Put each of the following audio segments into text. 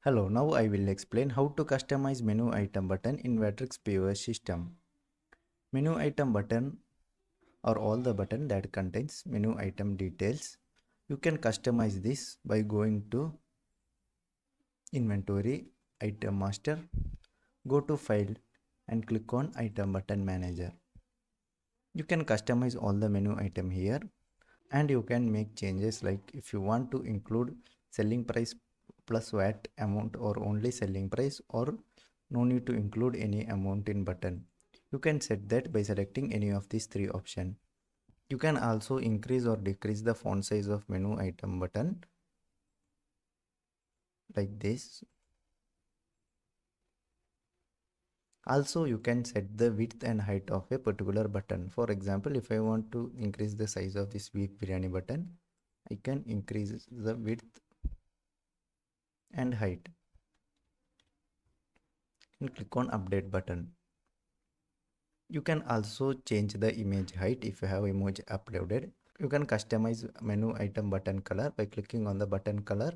Hello, now I will explain how to customize menu item button in Vatrix POS system. Menu item button are all the button that contains menu item details. You can customize this by going to Inventory, Item Master, go to File and click on Item Button Manager. You can customize all the menu item here and you can make changes like if you want to include selling price plus VAT amount or only selling price or no need to include any amount in button. You can set that by selecting any of these three options. You can also increase or decrease the font size of menu item button like this. Also, you can set the width and height of a particular button. For example, if I want to increase the size of this beef biryani button, I can increase the width and height and click on update button. You can also change the image height if you have image uploaded. You can customize menu item button color by clicking on the button color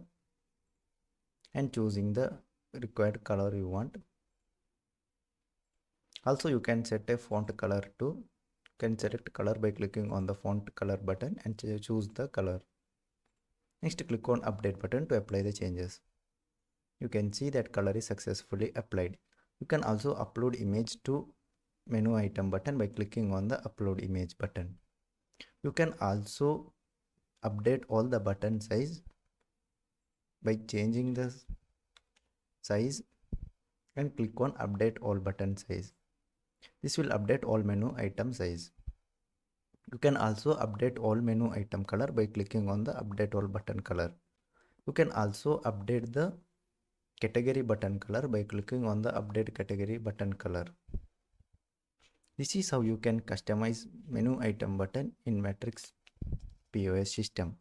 and choosing the required color you want. Also, you can set a font color too. You can select color by clicking on the font color button and choose the color. Next, click on update button to apply the changes. You can see that color is successfully applied. You can also upload image to menu item button by clicking on the upload image button. You can also update all the button size by changing the size and click on update all button size. This will update all menu item size. You can also update all menu item color by clicking on the update all button color. You can also update the category button color by clicking on the update category button color. This is how you can customize menu item button in Vatrix POS system.